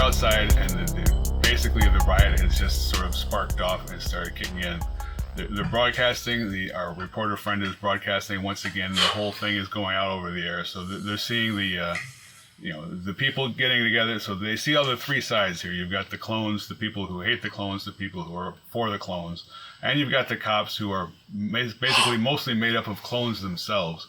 outside, and basically the riot has just sort of sparked off and started kicking in. They're broadcasting. Our reporter friend is broadcasting once again. The whole thing is going out over the air. So they're seeing the people getting together. So they see all the three sides here. You've got the clones, the people who hate the clones, the people who are for the clones, and you've got the cops who are basically mostly made up of clones themselves.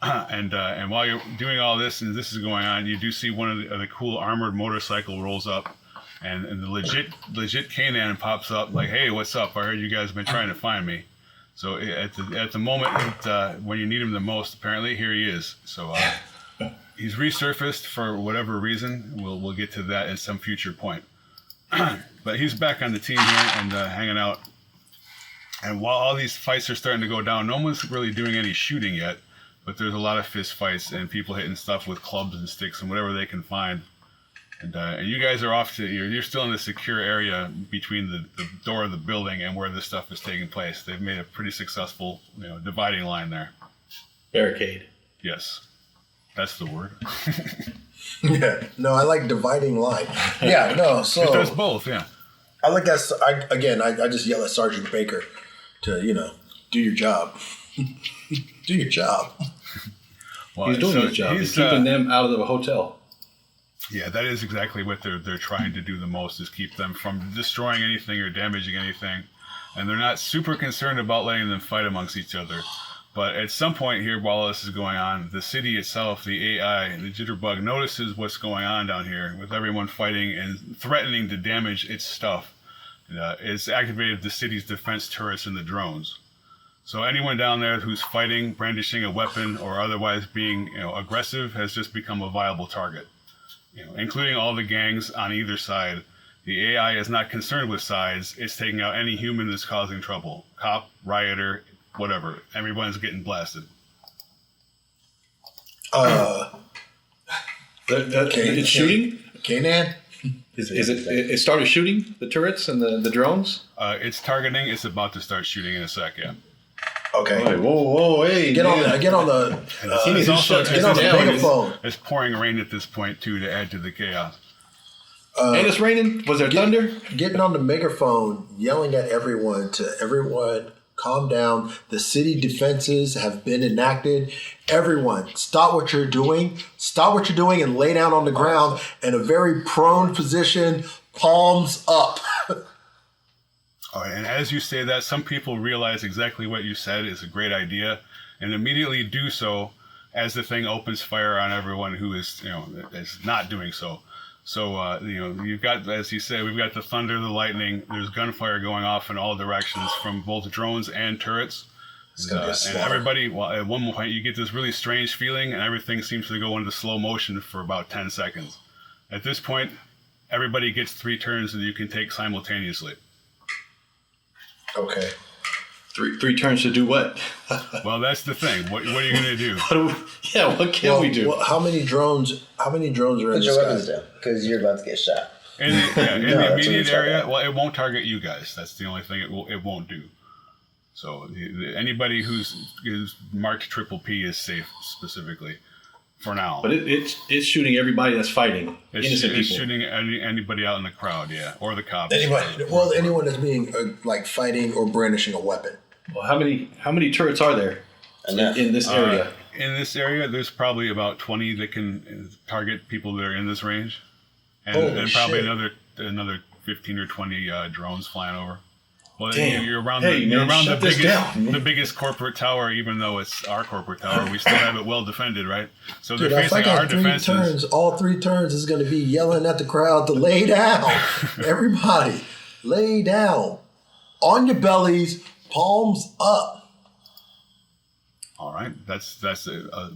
And while you're doing all this and this is going on, you do see one of the cool armored motorcycle rolls up. And the legit Kanan pops up like, hey, what's up? I heard you guys have been trying to find me. So at the moment when you need him the most, apparently here he is. So he's resurfaced for whatever reason. We'll get to that at some future point. But he's back on the team here and hanging out. And while all these fights are starting to go down, no one's really doing any shooting yet. But there's a lot of fist fights and people hitting stuff with clubs and sticks and whatever they can find. And you guys are off to, you're still in a secure area between the door of the building and where this stuff is taking place. They've made a pretty successful, dividing line there. Barricade. Yes, that's the word. Yeah, no, I like dividing line. Yeah, no, so. It does both, yeah. I like that, I just yell at Sergeant Baker to, do your job. Do your job. Well, he's doing his job. He's keeping them out of the hotel. Yeah, that is exactly what they're trying to do the most, is keep them from destroying anything or damaging anything. And they're not super concerned about letting them fight amongst each other. But at some point here, while this is going on, the city itself, the AI, the Jitterbug, notices what's going on down here with everyone fighting and threatening to damage its stuff. It's activated the city's defense turrets and the drones. So anyone down there who's fighting, brandishing a weapon, or otherwise being aggressive has just become a viable target. Including all the gangs on either side. The AI is not concerned with sides. It's taking out any human that's causing trouble. Cop, rioter, whatever. Everyone's getting blasted. It's shooting? Kanan? It started shooting the turrets and the drones? It's targeting. It's about to start shooting in a sec, yeah. Okay. Right, whoa, hey. Get on the megaphone. It's pouring rain at this point, too, to add to the chaos. And it's raining? Was there thunder? Getting on the megaphone, yelling at everyone calm down. The city defenses have been enacted. Everyone, stop what you're doing. Stop what you're doing and lay down on the ground in a very prone position, palms up. All right, and as you say that, some people realize exactly what you said is a great idea and immediately do so as the thing opens fire on everyone who is not doing so. So, you've got, as you said, we've got the thunder, the lightning. There's gunfire going off in all directions from both drones and turrets. And everybody, at one point, you get this really strange feeling, and everything seems to go into slow motion for about 10 seconds. At this point, everybody gets 3 turns that you can take simultaneously. Okay. Three turns to do what? Well, that's the thing. What are you going to do? What can we do? Well, how many drones are in the sky? Put your weapons down, because you're about to get shot. In the immediate area, well, it won't target you guys. That's the only thing it won't do. So anybody who's marked triple P is safe specifically for now. But it's shooting everybody that's fighting. Innocent it's people. Shooting anybody out in the crowd, yeah, or the cops. Anyone that's being fighting or brandishing a weapon. Well, how many turrets are there in this area? In this area, there's probably about 20 that can target people that are in this range, and probably another 15 or 20 drones flying over. Well, you're around the biggest corporate tower, even though it's our corporate tower. We still have it well defended, right? So they're facing our defenses. All 3 turns is going to be yelling at the crowd to lay down. Everybody, lay down. On your bellies, palms up. All right, that's a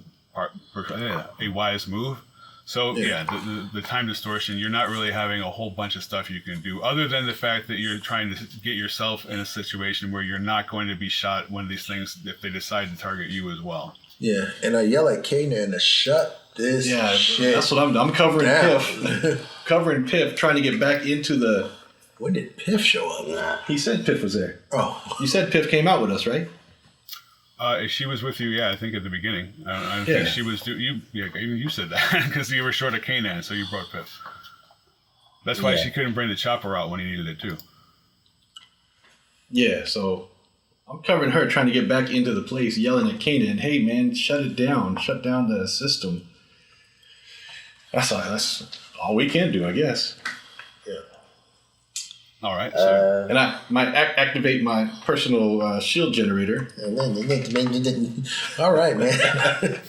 wise move. So the time distortion, you're not really having a whole bunch of stuff you can do other than the fact that you're trying to get yourself in a situation where you're not going to be shot when these things, if they decide to target you as well. Yeah, and I yell at Kanan to shut this shit. That's what I'm covering Piff. Covering Piff, trying to get back into the... When did Piff show up? Nah. He said Piff was there. Oh. You said Piff came out with us, right? She was with you, I think at the beginning. I think she was. You said that because you were short of Kanan, so you brought Piff. That's why Yeah. she couldn't bring the chopper out when he needed it too. Yeah, so I'm covering her, trying to get back into the place, yelling at Kanan, "Hey man, shut it down! Shut down the system." That's all we can do, I guess. Yeah. All right. So And I might activate my personal shield generator. All right, man.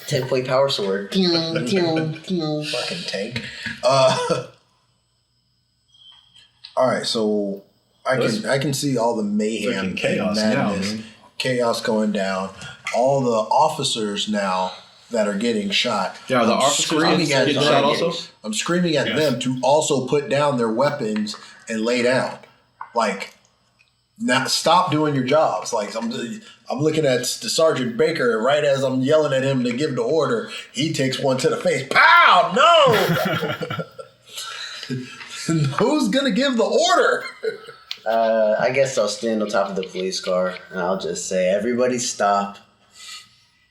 10-point power sword. Fucking tank. All right, so I can see all the mayhem, Freaking chaos and now, madness, man. chaos going down. All the officers now that are getting shot. Yeah, the I'm officers screaming at getting them. shot also? I'm screaming at Yes. them to also put down their weapons and lay down. Like, now stop doing your jobs. Like I'm looking at the Sergeant Baker, and right as I'm yelling at him to give the order, he takes one to the face. Pow! No. Who's gonna give the order? I guess I'll stand on top of the police car and I'll just say, "Everybody stop."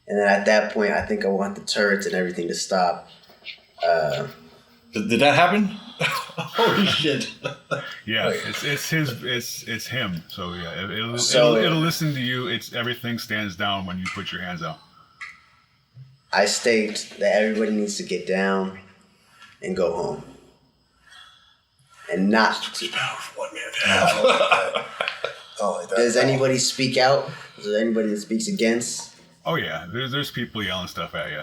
And then at that point, I think I want the turrets and everything to stop. Did that happen? Holy shit! yeah, it's him. So yeah, it'll listen to you. It's everything stands down when you put your hands out. I state that everybody needs to get down and go home. And not. Oh, like that. Does anybody speak out? Is there anybody that speaks against? Oh yeah, there's people yelling stuff at you.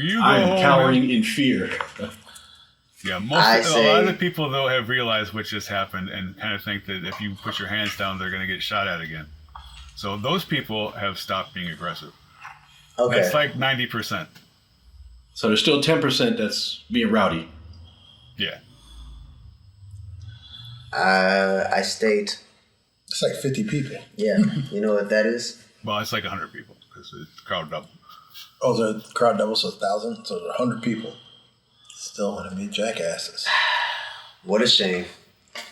You go I am home, cowering in fear. Yeah, I a lot say- of the people though have realized what just happened and kind of think that if you put your hands down, they're going to get shot at again. So those people have stopped being aggressive. Okay. That's like 90%. So there's still 10% that's being rowdy. Yeah. I state, It's like 50 people. yeah, you know what that is? Well, it's like 100 people because it's crowd double. Oh, the crowd doubles to 1,000, so 100 people. Still want to be jackasses. What a shame.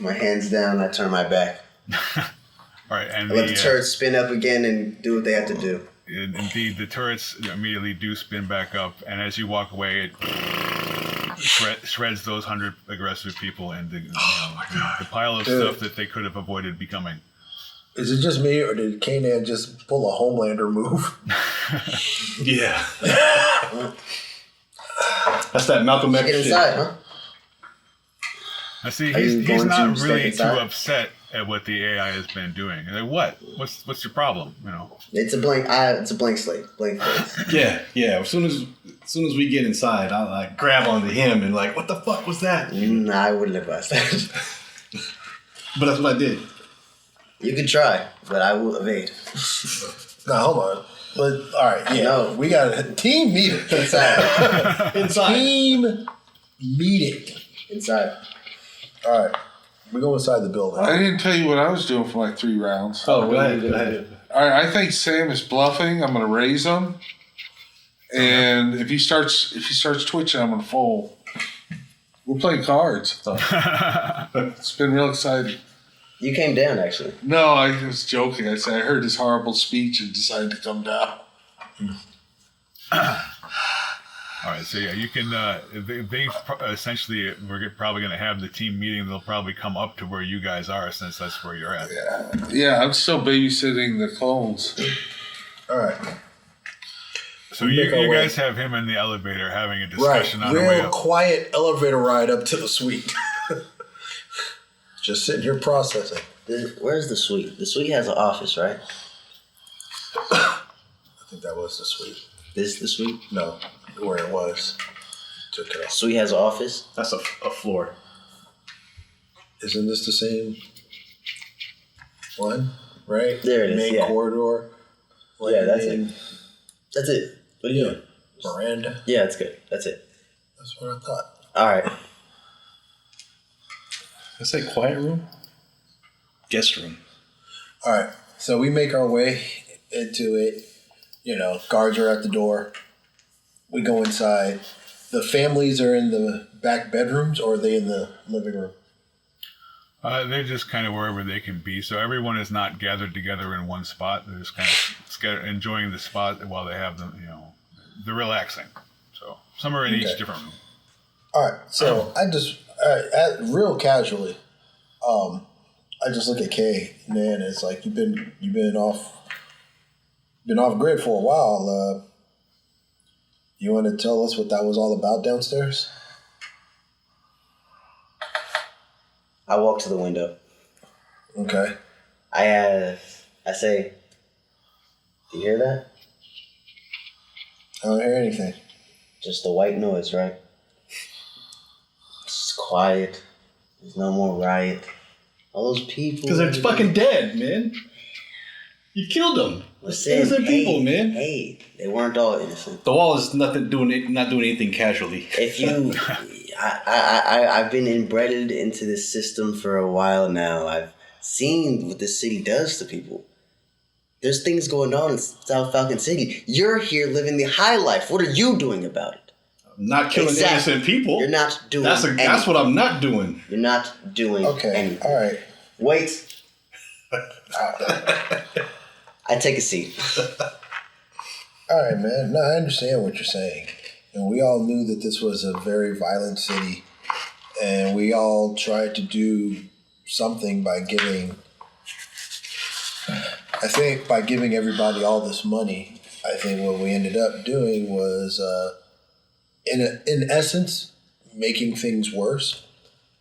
My hands down, I turn my back. All right, and I let the turrets spin up again and do what they have to do. indeed, the turrets immediately do spin back up, and as you walk away, it shreds those 100 aggressive people into the pile of stuff that they could have avoided becoming. Is it just me, or did Kanan just pull a Homelander move? Yeah. That's that Malcolm X Get shit. inside, huh? I see. Are you He's going not to step really too inside? upset at what the AI has been doing. Like, what? What's your problem? You know. It's a blank. It's a blank slate. Blank face. Yeah. As soon as we get inside, I'll like grab onto him and like, what the fuck was that? Nah, I wouldn't advise that. But that's what I did. You can try, but I will evade. No, hold on. But, all right, yeah. No. We got a team meeting. Inside. Inside. Team meeting. Inside. All right. We go inside the building. I didn't tell you what I was doing for like 3 rounds. Oh, go ahead. All right, I think Sam is bluffing. I'm going to raise him, and if he starts twitching, I'm going to fold. We're playing cards. It's been real exciting. You came down, actually. No, I was joking. I said I heard his horrible speech and decided to come down. All right, so yeah, you can. They essentially, we're probably going to have the team meeting. They'll probably come up to where you guys are, since that's where you're at. Yeah, I'm still babysitting the clones. All right. So We you make our way. guys have him in the elevator having a Right. discussion on the way Real up. quiet elevator ride up to the suite. Just sitting here processing. Where's the suite? The suite has an office, right? I think that was the suite. This is the suite? No, where it was. Took it off. Suite has an office? That's a floor. Isn't this the same one? Right? There it is, Main yeah. corridor. Yeah, that's landing, it. That's it. What are you doing? Miranda. Yeah, that's good. That's it. That's what I thought. All right. Let's say quiet room? Guest room. All right. So we make our way into it. You know, guards are at the door. We go inside. The families are in the back bedrooms, or are they in the living room? They're just kind of wherever they can be. So everyone is not gathered together in one spot. They're just kind of enjoying the spot while they have them. They're relaxing. So some are in each Okay. different room. All right. So I All right, real casually, I just look at Kay, man. It's like you've been off grid for a while. You want to tell us what that was all about downstairs? I walk to the window. Okay. I say, "Do you hear that? I don't hear anything. Just the white noise, right? It's quiet. There's no more riot. All those people. Because they're fucking dead, man. You killed them. Listen, Innocent people, hey, man. Hey, they weren't all innocent. The wall is not doing anything casually. If you, I've been embedded into this system for a while now. I've seen what this city does to people. There's things going on in South Falcon City. You're here living the high life. What are you doing about it? I'm not killing innocent people. You're not doing That's what I'm not doing. You're not doing anything. All right. Wait. I take a seat. All right, man. No, I understand what you're saying. And we all knew that this was a very violent city. And we all tried to do something by giving everybody all this money. I think what we ended up doing was, in essence, making things worse.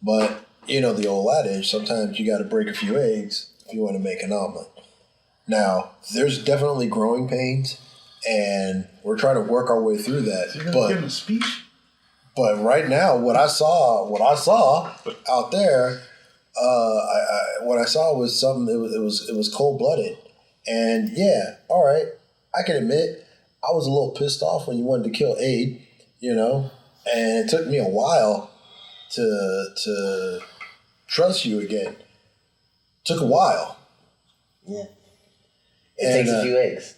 But, you know, the old adage, sometimes you got to break a few eggs if you want to make an omelet. Now, there's definitely growing pains, and we're trying to work our way through that. So you're gonna give him a speech? But right now, what I saw out there, what I saw was something. It was cold blooded, and yeah, all right, I can admit I was a little pissed off when you wanted to kill Aid, you know, and it took me a while to trust you again. Took a while. Yeah. It takes a few eggs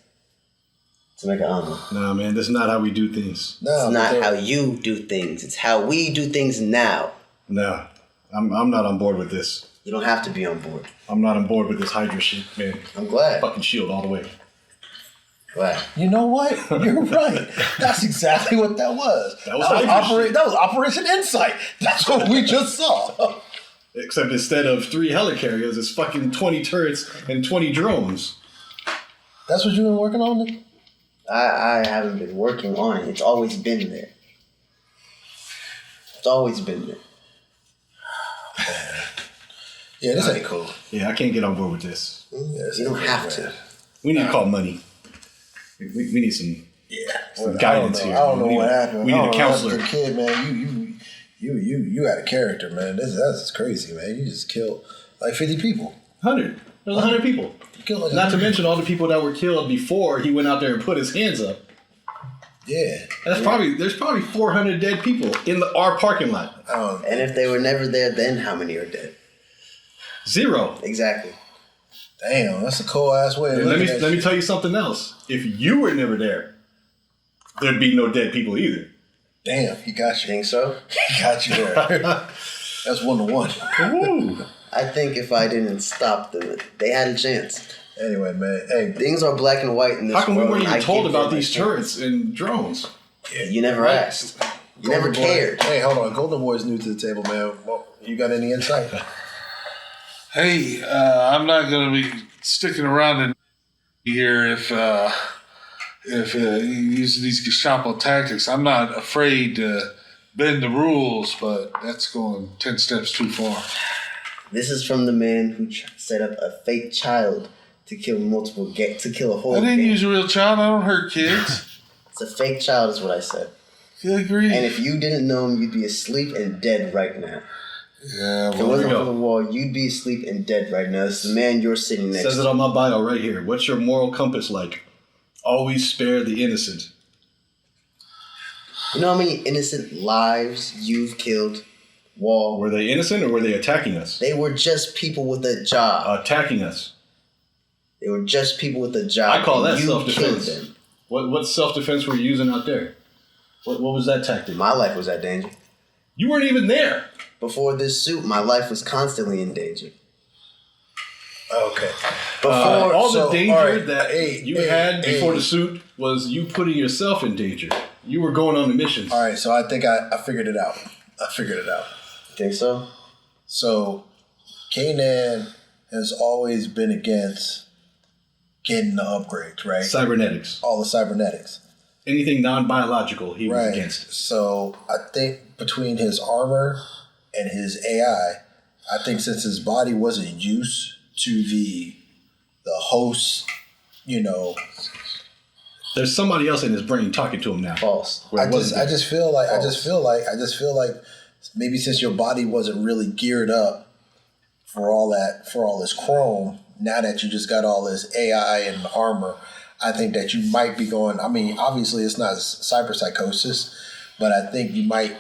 to make an omelet. Nah, man, that's not how we do things. No, It's not how you do things. It's how we do things now. Nah, I'm not on board with this. You don't have to be on board. I'm not on board with this Hydra shit, man. I'm glad. Fucking shield all the way. Glad. You know what? You're right. That's exactly what that was. That was Operation Insight. That's what we just saw. Except instead of 3 helicarriers, it's fucking 20 turrets and 20 drones. That's what you've been working on? I haven't been working on it. It's always been there. It's always been there. Yeah, this ain't cool. Yeah, I can't get on board with this. Yeah, You don't have to. We need to call money. We need some, some guidance here. I don't know what happened. We need a counselor. The kid, man, you had a character, man. That's crazy, man. You just killed like 50 people. 100. There's 100 people. Not to mention all the people that were killed before he went out there and put his hands up. Yeah. There's probably 400 dead people in our parking lot. And if they were never there, then how many are dead? 0. Exactly. Damn, that's a cool ass way. And let me tell you something else. If you were never there, there'd be no dead people either. Damn, he got you. Think so? He got you there. That's 1-to-1. Ooh. I think if I didn't stop them, they had a chance. Anyway, man. Hey, Things are black and white in this How come we world. weren't even I told give about them a these chance. turrets and drones? You never asked. You never Golden Boy. cared. Hey, hold on. Golden Boy's new to the table, man. Well, you got any insight? Hey, I'm not going to be sticking around in here if you use these Gestapo tactics. I'm not afraid to bend the rules, but that's going 10 steps too far. This is from the man who set up a fake child to kill to kill a whole I didn't gang. use a real child. I don't hurt kids. It's a fake child is what I said. You agree? And if you didn't know him, you'd be asleep and dead right now. Yeah, If it wasn't for the wall, you'd be asleep and dead right now. This is the man you're sitting next Says it to. on my bio right here. What's your moral compass like? Always spare the innocent. You know how many innocent lives you've killed? Wall. Were they innocent or were they attacking us? They were just people with a job. Attacking us. They were just people with a job. I call that You self-defense. killed them. What self-defense were you using out there? What was that tactic? My life was at danger. You weren't even there. Before this suit, my life was constantly in danger. Okay. All the so, danger all right, that hey, you hey, had before hey. the suit was you putting yourself in danger. You were going on the missions. All right, so I think I figured it out. Think so? So, Kanan has always been against getting the upgrades, right? Cybernetics. All the cybernetics. Anything non-biological, he was Right. against it. So, I think between his armor and his AI, I think since his body wasn't used to the host, There's somebody else in his brain talking to him now. False. Where I it wasn't just there. feel like maybe since your body wasn't really geared up for all this chrome, now that you just got all this AI and armor, I think that you might be going. I mean, obviously it's not cyberpsychosis, but I think you might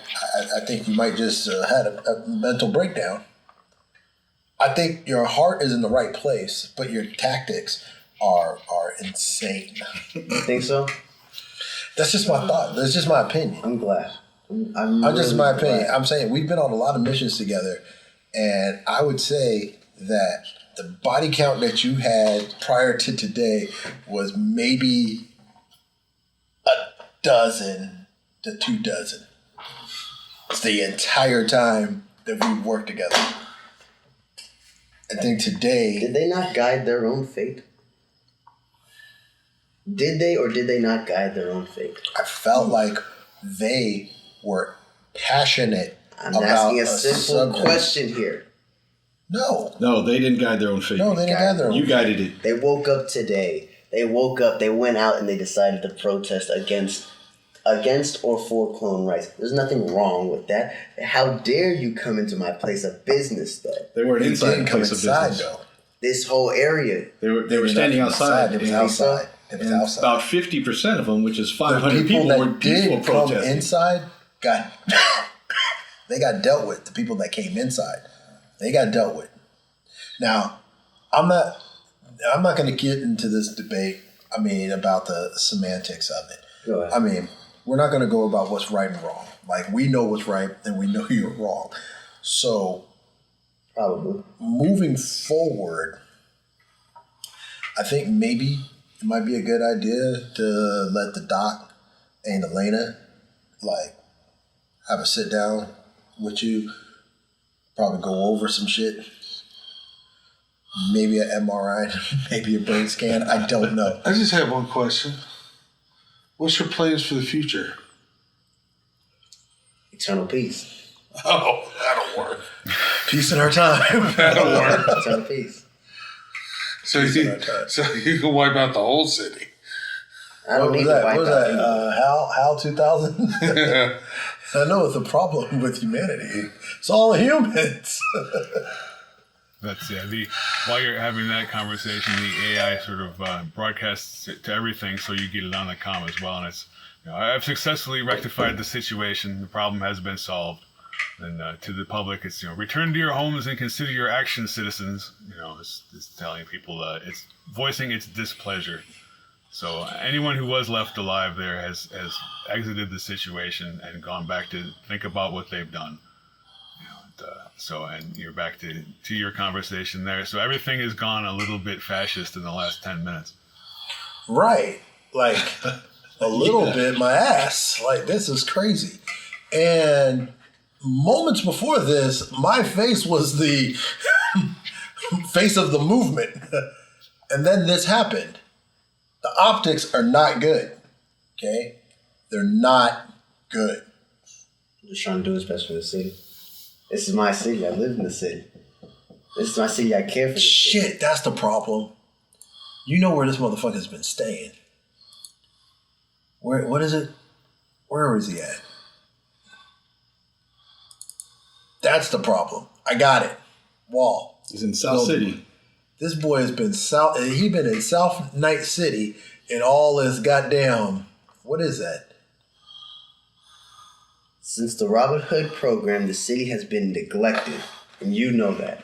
just had a mental breakdown. I think your heart is in the right place, but your tactics are insane. Think so? That's just my thought. That's just my opinion. I'm glad. I'm just really my opinion. glad. I'm saying we've been on a lot of missions together, and I would say that the body count that you had prior to today was maybe a dozen to 2 dozen. It's the entire time that we've worked together. I think today. Did they not guide their own fate? Did they or did they not guide their own fate? I felt like they were passionate I'm about asking a a simple subject. question here. No, they didn't guide their own fate. they didn't gather their own. You guided it. They woke up today. They woke up, they went out and they decided to protest against or for clone rights. There's nothing wrong with that. How dare you come into my place of business though? They weren't They inside didn't the come place of inside business. though. This whole area. They were standing outside. It was and- outside. It was and outside. About 50% of them, which is The 500 people people, were that peaceful did come protesting. inside got they got dealt with. The people that came inside, they got dealt with. Now, I'm not going to get into this debate. I mean, about the semantics of it. Go ahead. I mean, we're not going to go about what's right and wrong. Like, we know what's right and we know you're wrong. So, Probably. moving forward, I think maybe it might be a good idea to let the doc and Elena have a sit down with you, probably go over some shit. Maybe an MRI, maybe a brain scan. I don't know. I just have one question. What's your plans for the future? Eternal peace. Oh, that'll work. Peace in our time. That'll work. Eternal peace. So you can wipe out the whole city. I don't What need was to that? wipe What was out that? anything. HAL 2000? I know it's a problem with humanity. It's all humans. That's while you're having that conversation, the AI sort of broadcasts it to everything, so you get it on the comm as well. And it's, I've successfully rectified the situation. The problem has been solved. And to the public, it's return to your homes and consider your actions, citizens. It's telling people it's voicing its displeasure. So anyone who was left alive there has exited the situation and gone back to think about what they've done. And you're back to your conversation there. So everything has gone a little bit fascist in the last 10 minutes. Right. Like, a little bit, my ass. Like, this is crazy. And moments before this, my face was the face of the movement. And then this happened. The optics are not good. Okay? They're not good. I'm just trying to do what's best for the city. This is my city. I live in the city. This is my city. I care for this city. Shit, that's the problem. You know where this motherfucker's been staying. What is it? Where is he at? That's the problem. I got it. Wall. He's in South City. This boy has been he been in South Night City and all this goddamn, what is that? Since the Robin Hood program, the city has been neglected, and you know that.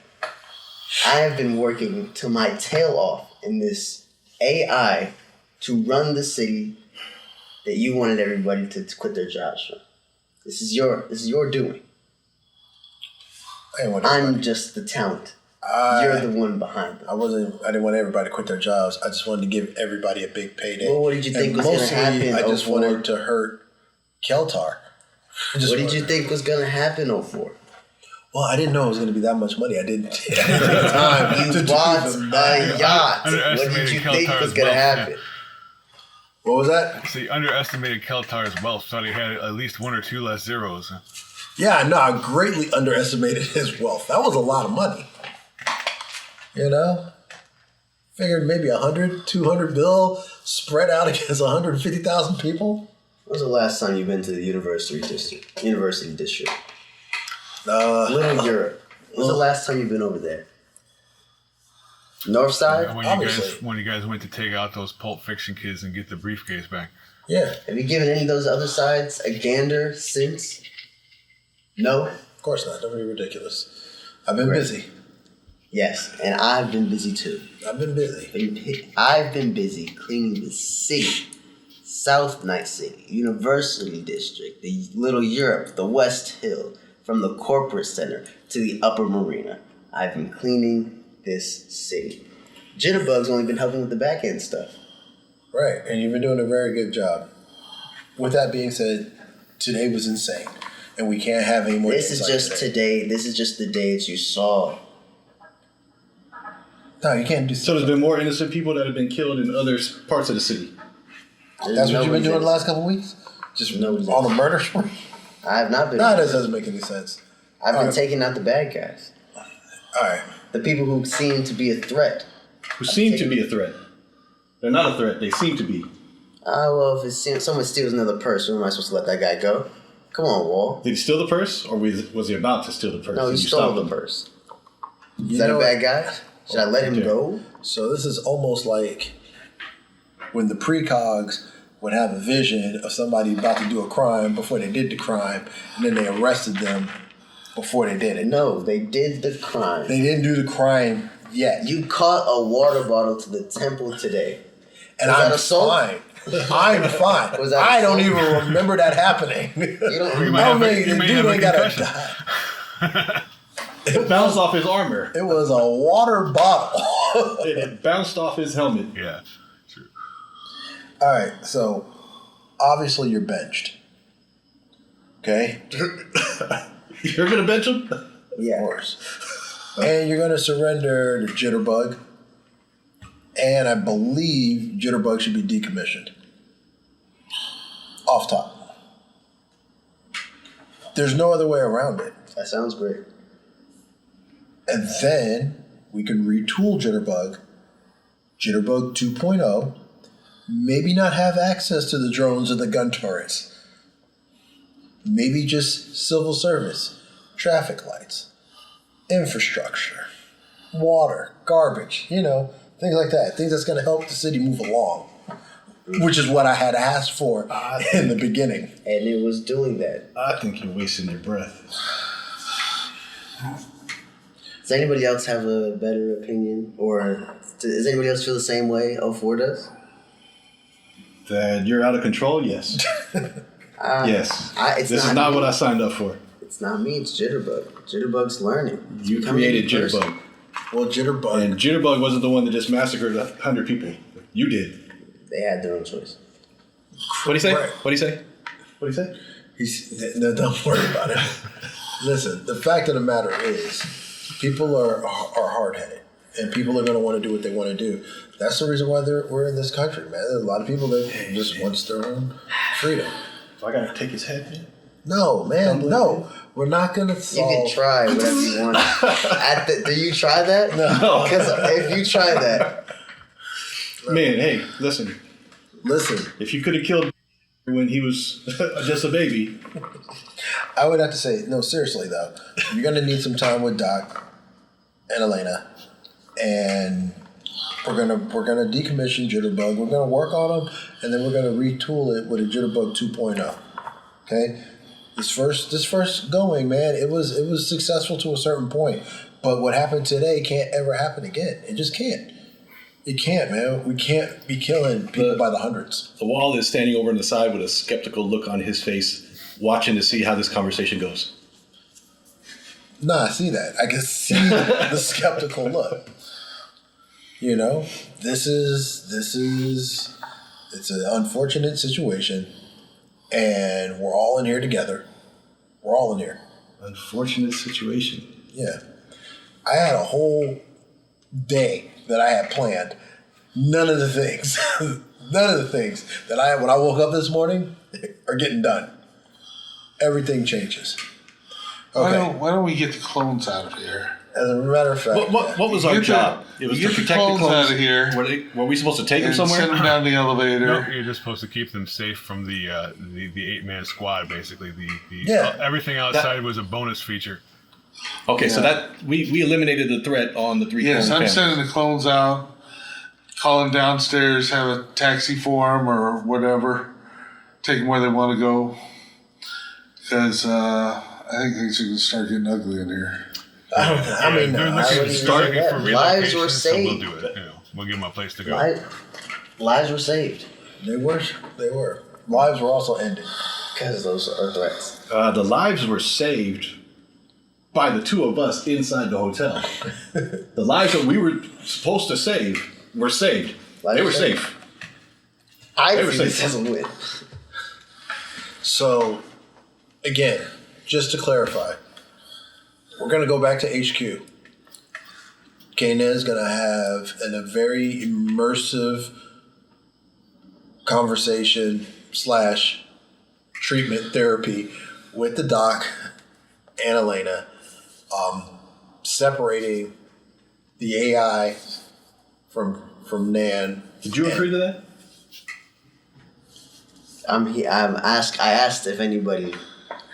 I have been working to my tail off in this AI to run the city that you wanted everybody to quit their jobs from. This is your doing. I'm just the talent. You're the one behind them. I didn't want everybody to quit their jobs. I just wanted to give everybody a big payday. Well, what did you think was going to happen? I just 04? wanted to hurt Keltar. What did you think was going to happen 04? Well, I didn't know it was going to be that much money. I didn't take the time You to bought do the a math. yacht. What Underestimated did you think Keltar's was going to wealth, happen? What was that? See, underestimated Keltar's wealth. Thought he had at least one or two less zeros. Yeah, no, I greatly underestimated his wealth. That was a lot of money. You know? Figured maybe 100, 200 bill spread out against 150,000 people. When was the last time you've been to the University District? Little Europe. When was the last time you've been over there? North Side? When you guys went to take out those Pulp Fiction kids and get the briefcase back. Yeah, Have you given any of those other sides a gander since? No? of course not. Don't be ridiculous. I've been Right. busy. Yes, and I've been busy too. I've been busy. I've been busy cleaning the city. South Night City, University District, the Little Europe, the West Hill, from the corporate center to the upper marina. I've been cleaning this city. Jitterbug's only been helping with the back end stuff. Right, and you've been doing a very good job. With that being said, today was insane, and we can't have any more. This is just today. This is just the days you saw. No, you can't do. So there's been more innocent people that have been killed in other parts of the city. That's what you've been doing the last couple of weeks? Just on a murder spree? I have not been. No, that doesn't make any sense. I've been taking out the bad guys. All right. The people who seem to be a threat. Who seem to be a threat. They're not a threat. They seem to be. Well, if someone steals another purse, when am I supposed to let that guy go? Come on, Wall. Did he steal the purse, or was he about to steal the purse? No, he and you stole stopped the him? purse. Is that a bad guy? Should I let him go? So this is almost like when the precogs would have a vision of somebody about to do a crime before they did the crime, and then they arrested them before they did it. No, they did the crime. They didn't do the crime yet. You caught a water bottle to the temple today. And Was that I'm assault? fine. I'm fine. Was that I don't assault? even remember that happening. You don't You remember. might have the you may dude have a ain't gotta concussion. die. It bounced off his armor. It was a water bottle. It bounced off his helmet. Yeah, true. All right, so obviously you're benched. Okay? You're gonna bench him? Yeah. Of course. And you're going to surrender to Jitterbug. And I believe Jitterbug should be decommissioned. Off top. There's no other way around it. That sounds great. And then we can retool Jitterbug. Jitterbug 2.0. Maybe not have access to the drones and the gun turrets. Maybe just civil service, traffic lights, infrastructure, water, garbage, things like that. Things that's going to help the city move along, which is what I had asked for in the beginning. And it was doing that. I think you're wasting your breath. Does anybody else have a better opinion? Or does anybody else feel the same way 04 does? That you're out of control? Yes. Yes. This is not what I signed up for. It's not me, it's Jitterbug. Jitterbug's learning. It's You becoming a created new person. Jitterbug. Well, Jitterbug. And Jitterbug wasn't the one that just massacred 100 people. You did. They had their own choice. What'd he say? Right. What'd he say? What'd he say? No, don't worry about it. Listen, the fact of the matter is, people are hard-headed, and people are going to want to do what they want to do. That's the reason why we're in this country, man. There's a lot of people that just wants their own freedom. So I gotta take his head, man? No, man, no. We're not going to You solve... can try whatever you want. Do you try that? No. Because if you try that, Man, hey, listen. Listen, If you could have killed when he was just a baby, I would have to say, no, seriously, though. You're going to need some time with Doc and Elena, and we're gonna decommission Jitterbug. We're gonna work on them, and then we're gonna retool it with a Jitterbug 2.0. Okay, this first going, man, it was successful to a certain point, but what happened today can't ever happen again. It just can't. It can't, man. We can't be killing people by the hundreds. the wall is standing over on the side with a skeptical look on his face, watching to see how this conversation goes. Nah, I see that. I can see the skeptical look. This is it's an unfortunate situation, and we're all in here together. We're all in here. Unfortunate situation. Yeah. I had a whole day that I had planned. None of the things that I had when I woke up this morning are getting done. Everything changes. Okay. Why don't we get the clones out of here? As a matter of fact, What was our Get the- job? It was to get the protect the clones clones out of here. Were we supposed to take them And somewhere? send them down the elevator. No, you're just supposed to keep them safe from the 8-man squad. Basically, Yeah. everything outside was a bonus feature. Okay, so Yeah. that we eliminated the threat on the 3 Yes, clone I'm families. sending the clones out. Call them downstairs, have a taxi for them or whatever. Take them where they want to go. Because I think things are going to start getting ugly in here. I mean, they're I looking, wouldn't starting say that. for Lives relocation, were so we'll saved. do it. We'll give them a place to go. Lives were saved They were. Lives were also ended. because those are threats. The lives were saved by the two of us inside the hotel. The lives that we were supposed to save were saved. They were safe. I They were see safe. this as a win. So, again, just to clarify, we're going to go back to HQ. Kana is going to have a very immersive conversation / treatment therapy with the doc and Elena, separating the AI from Nan. Did you agree to that? I asked if anybody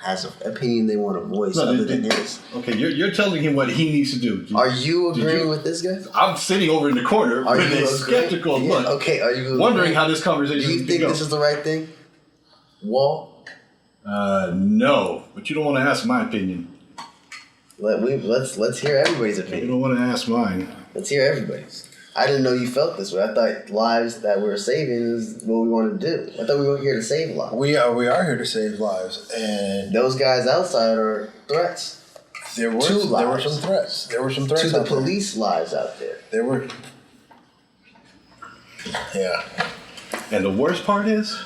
has an opinion they want to voice other than his. Okay, you're telling him what he needs to do. Are you agreeing with this guy? I'm sitting over in the corner Are with you a agreeing? skeptical Yeah, look, okay, are you wondering agreeing? how this conversation Do you could think go. this is the right thing? Wall? No, but you don't want to ask my opinion. Let's hear everybody's You opinion. don't want to ask mine. Let's hear everybody's. I didn't know you felt this way. I thought lives that we're saving is what we wanted to do. I thought we were here to save lives. We are here to save lives, and Those guys outside are threats there were Two some lives. threats. There were some threats to the out there. police lives out there. There were. Yeah. And the worst part is,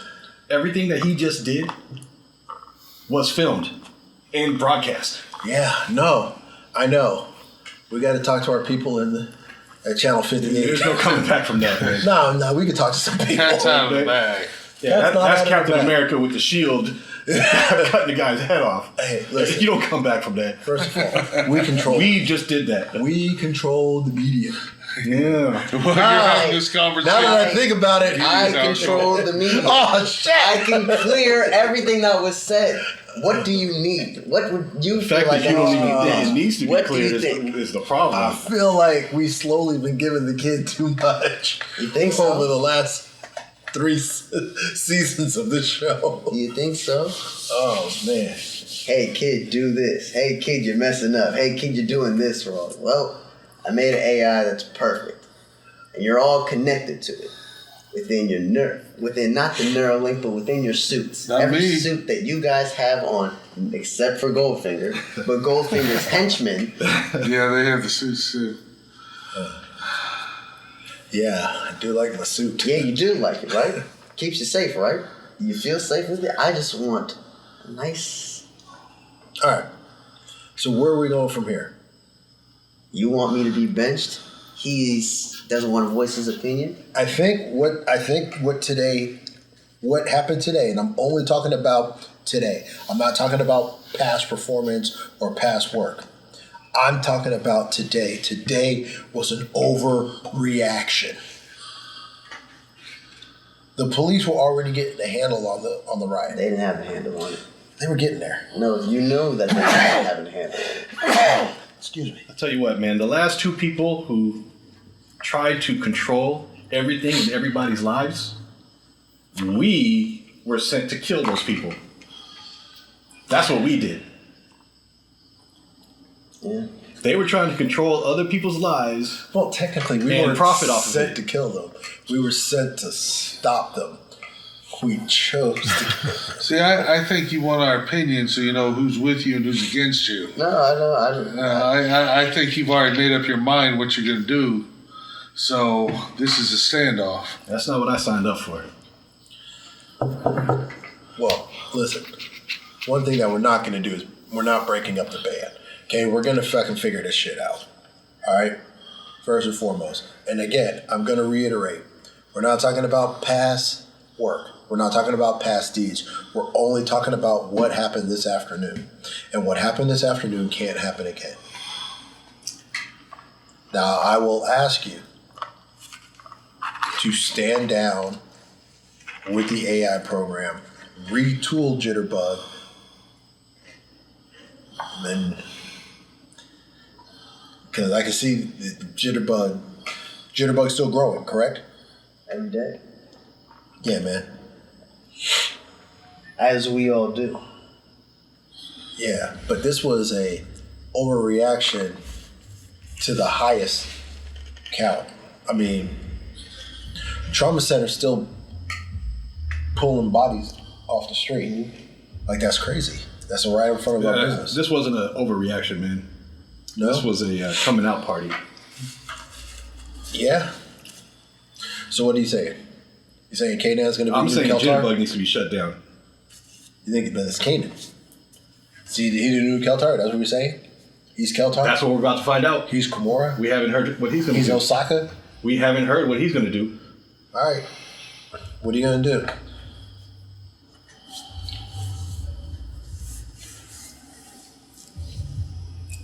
everything that he just did was filmed and broadcast. Yeah. No, I know. We got to talk to our people at Channel 58. There's no coming back from that, man. No, we can talk to some people. Cat's out of the bag. Yeah, That's not that's out of Captain the bag. America with the shield cutting the guy's head off. Hey, listen. You don't come back from that. First of all, we control. We just did that. We control the media. Yeah. While you're having this conversation. Now that I think about it, I control the media. oh shit! I can clear everything that was said. What do you need? What would you The feel fact like that you don't even I think need? it needs to be What do cleared you is think? is the problem. I feel like we slowly been giving the kid too much. You think so? Over the last 3 seasons of this show. You think so? Oh man. Hey kid, do this. Hey kid, you're messing up. Hey kid, you're doing this wrong. Well, I made an AI that's perfect. And you're all connected to it. Within your within not the Neuralink, but within your suits. Not Every me. suit that you guys have on, except for Goldfinger, but Goldfinger's henchmen. Yeah, they have the suits too. Yeah, I do like my suit. Yeah, you do like it, right? Keeps you safe, right? You feel safe with it? I just want a nice. All right. So where are we going from here? You want me to be benched? He doesn't want to voice his opinion. I think what happened today, and I'm only talking about today. I'm not talking about past performance or past work. I'm talking about today. Today was an overreaction. The police were already getting a handle on the riot. They didn't have a handle on it. They were getting there. No, you know that they didn't have a handle on it. Excuse me. I'll tell you what, man. The last two people who tried to control everything in everybody's lives, we were sent to kill those people. That's what we did. Yeah. They were trying to control other people's lives. Well, technically, we And weren't profit off of sent it. to kill them. We were sent to stop them. We chose to kill them. See, I think you want our opinion so you know who's with you and who's against you. No, I don't. I think you've already made up your mind what you're going to do. So this is a standoff. That's not what I signed up for. Well, listen. One thing that we're not going to do is We're not breaking up the band. Okay, we're gonna fucking figure this shit out. All right, first and foremost. And again, I'm gonna reiterate: we're not talking about past work. We're not talking about past deeds. We're only talking about what happened this afternoon, and what happened this afternoon can't happen again. Now, I will ask you to stand down with the AI program, retool Jitterbug, and because I can see the Jitterbug's still growing, correct? Every day. Yeah, man. As we all do. Yeah, but this was a overreaction to the highest count. I mean, trauma center's still pulling bodies off the street. Like, that's crazy. That's right in front of our business. This wasn't an overreaction, man. No? This was a coming out party. Yeah. So what are you saying? You saying Kanan's going to be I'm the saying new Keltar? Jitterbug needs to be shut down. You think it's Kanan? See, he's the new Keltar? That's what you're saying? He's Keltar? That's what we're about to find out. He's Kimura? We haven't heard what he's going to He's do. Osaka? We haven't heard what he's going to do. All right. What are you going to do?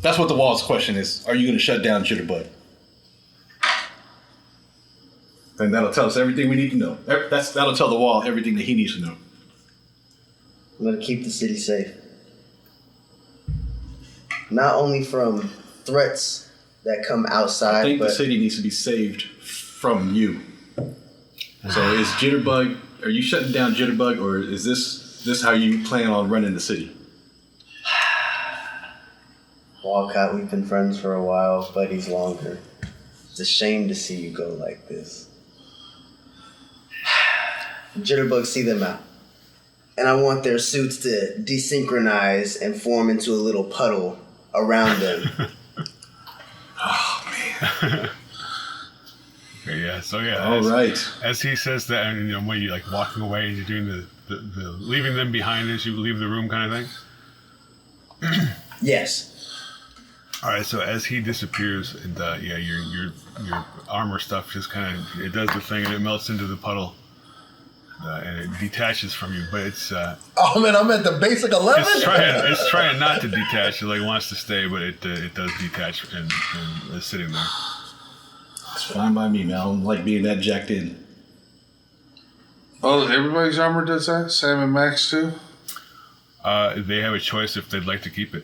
That's what the wall's question is. Are you going to shut down Jitterbug? And that'll tell us everything we need to know. That'll tell the wall everything that he needs to know. I'm going to keep the city safe. Not only from threats that come outside, I think but the city needs to be saved from you. So is Jitterbug, are you shutting down Jitterbug, or is this how you plan on running the city? Walcott, we've been friends for a while, buddies longer. It's a shame to see you go like this. Jitterbug, see them out. And I want their suits to desynchronize and form into a little puddle around them. Okay, yeah. So yeah. All right. As he says that, and when you like walking away, you're doing the leaving them behind as you leave the room, kind of thing. Yes. All right. So as he disappears, and your armor stuff just kind of it does the thing, and it melts into the puddle, and it detaches from you. But it's Oh, man, I'm at the basic 11? it's trying not to detach. It wants to stay, but it does detach and is sitting there. It's fine by me, man. I don't like being that jacked in. Oh, everybody's armor does that? Sam and Max too? They have a choice if they'd like to keep it.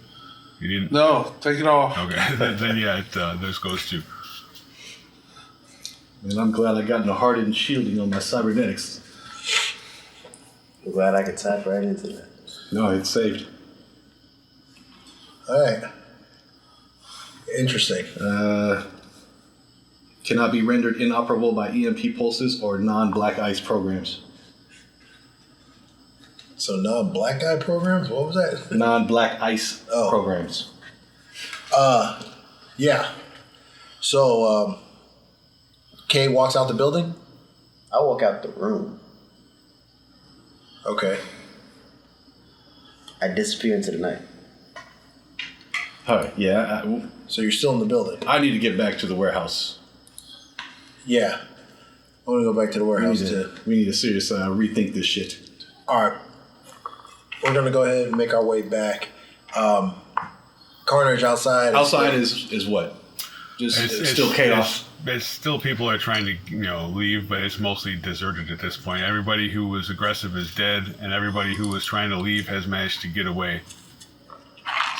You didn't? No, take it off. Okay. then yeah, this goes to. And I'm glad I got no hardened shielding on my cybernetics. I'm glad I could tap right into that. No, it's saved. All right. Interesting. Cannot be rendered inoperable by EMP pulses or non-black ice programs. So non-black guy programs? What was that? Non-black ice programs. Yeah. So, Kay walks out the building? I walk out the room. Okay. I disappear into the night. All right, yeah. So you're still in the building? I need to get back to the warehouse. Yeah. I want to go back to the warehouse too. We need to seriously rethink this shit. All right. We're going to go ahead and make our way back. Carnage outside. Outside is what? Just it's still chaos. It's still people are trying to leave, but it's mostly deserted at this point. Everybody who was aggressive is dead, and everybody who was trying to leave has managed to get away.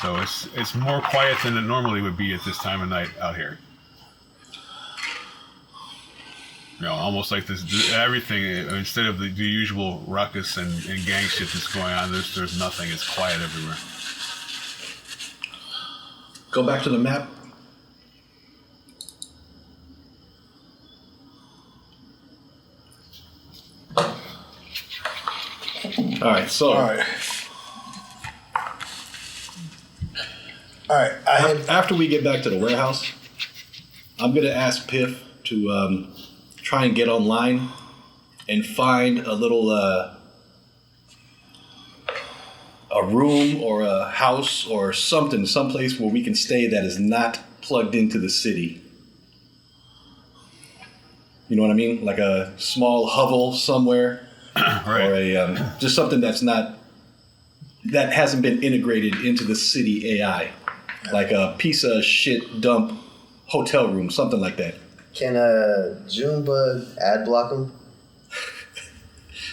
So it's more quiet than it normally would be at this time of night out here. Almost like this everything instead of the usual ruckus and gang shit that's going on. There's nothing. It's quiet everywhere. Go back to the map. All right. So. All right. All right. After we get back to the warehouse, I'm gonna ask Piff to try and get online and find a little a room or a house or something, someplace where we can stay that is not plugged into the city. You know what I mean? Like a small hovel somewhere, Right. or a just something that hasn't been integrated into the city AI, like a piece of shit dump hotel room, something like that. Can Junebug ad block him?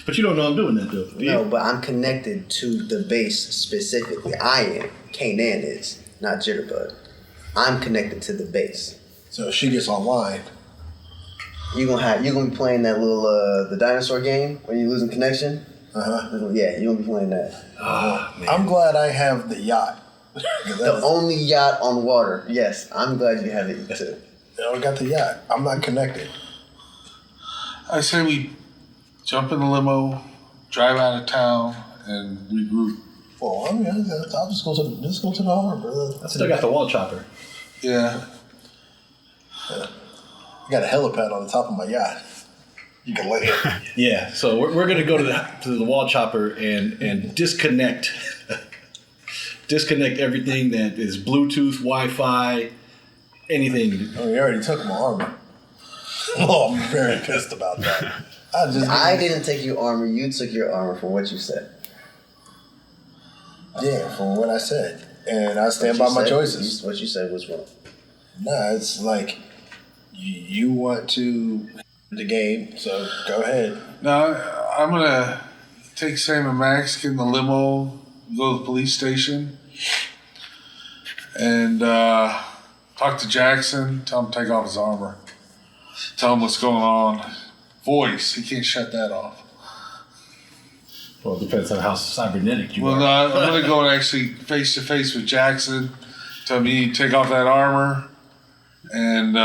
But you don't know I'm doing that though. Do you? No, but I'm connected to the base specifically. I am. Kanan is, not Jitterbug. I'm connected to the base. So if she gets online, You gonna be playing that little the dinosaur game when you're losing connection? Yeah, you gonna be playing that. Man. I'm glad I have the yacht. The only yacht on water. Yes, I'm glad you have it too. I got the yacht. I'm not connected. I say we jump in the limo, drive out of town, and regroup. Well, I mean, I'll just go to the harbor. I still got the wall chopper. Yeah. I got a helipad on the top of my yacht. You can lay it. Yeah, so we're gonna go to the wall chopper and disconnect everything that is Bluetooth, Wi-Fi, anything. I mean, you already took my armor. Oh, I'm very pissed about that. I didn't take your armor. You took your armor for what you said. Yeah, from what I said. And I stand by my choices. What you said was wrong. Nah, it's like you want to the game, so go ahead. Now, I'm going to take Sam and Max, get in the limo, go to the police station, and talk to Jackson, tell him to take off his armor. Tell him what's going on. Voice, he can't shut that off. Well, it depends on how cybernetic you Well, are. no, I'm going to go and actually face to face with Jackson, tell him you need to take off that armor, and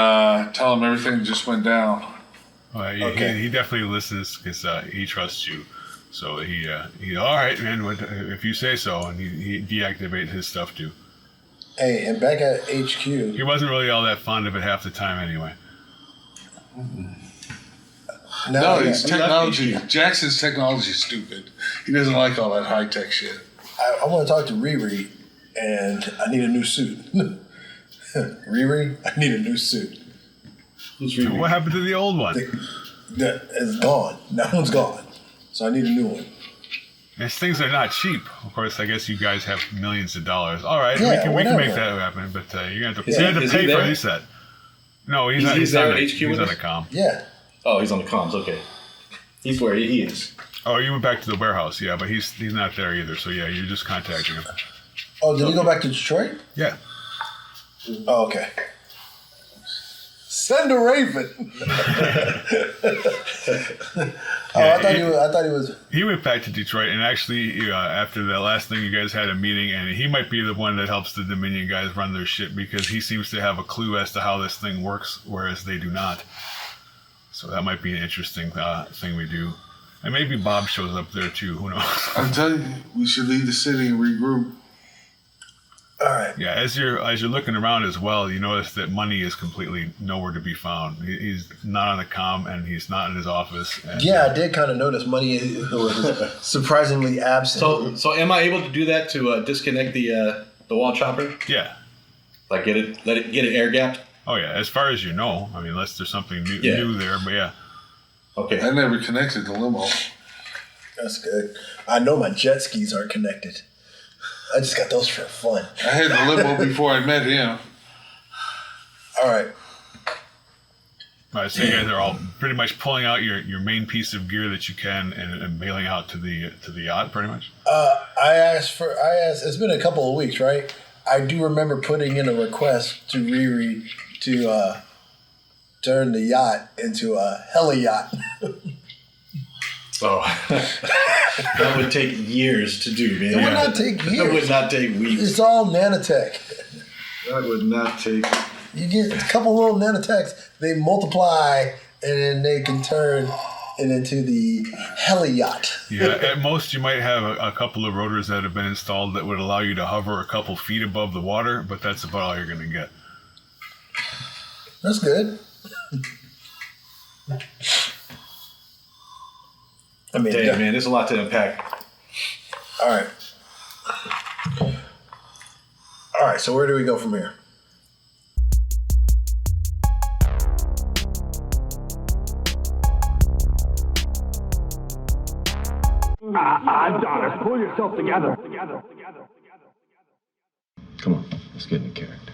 tell him everything just went down. Okay. He definitely listens because he trusts you. So he all right, man. If you say so, and he deactivated his stuff too. Hey, and back at HQ. He wasn't really all that fond of it half the time anyway. No, yeah, his technology. Jackson's technology is stupid. He doesn't like all that high tech shit. I want to talk to Riri, and I need a new suit. Riri, I need a new suit. Who's So reading? what happened to the old one? That is gone. That one's gone. So I need a new one. These things are not cheap. Of course, I guess you guys have millions of dollars. All right, Yeah, we can make whatever. that happen, but you're gonna have to, Is you have he to pay for there? these set. No, he's He's- not. he's there at on HQ He's with on us? the comm. Yeah. Oh, he's on the comms. Okay, he's where he is. Oh, you went back to the warehouse, yeah, but he's not there either. So yeah, you're just contacting him. Oh, did he go back to Detroit? Yeah. Oh, okay. Send a raven. I thought he was. He went back to Detroit, and actually, after that last thing, you guys had a meeting, and he might be the one that helps the Dominion guys run their shit because he seems to have a clue as to how this thing works, whereas they do not. So that might be an interesting thing we do. And maybe Bob shows up there too. Who knows? I'm telling you, we should leave the city and regroup. All right. Yeah, as you're looking around as well, you notice that money is completely nowhere to be found. He's not on the comm, and he's not in his office. And, Yeah, I did kind of notice money was surprisingly absent. So am I able to do that to disconnect the wall chopper? yeah. Like let it get it air gapped? Oh yeah. As far as you know, I mean, unless there's something Yeah. new there, but yeah. Okay. I never connected the limo. That's good. I know my jet skis aren't connected. I just got those for fun. I had the limo before I met him. All right. All right, so you guys are all pretty much pulling out your main piece of gear that you can and bailing out to the yacht, pretty much. I asked. It's been a couple of weeks, right? I do remember putting in a request to Riri to turn the yacht into a heli yacht. Oh, that would take years to do, man. It would not take That years. would not take weeks. It's all nanotech. That would not take. You get a couple little nanotechs, they multiply, and then they can turn it into the heli yacht. Yeah, at most you might have a couple of rotors that have been installed that would allow you to hover a couple feet above the water, but that's about all you're going to get. That's good. I mean, Damn, man, there's a lot to unpack. all right. All right, so where do we go from here? Adonis, pull yourself together. Come on, let's get into character.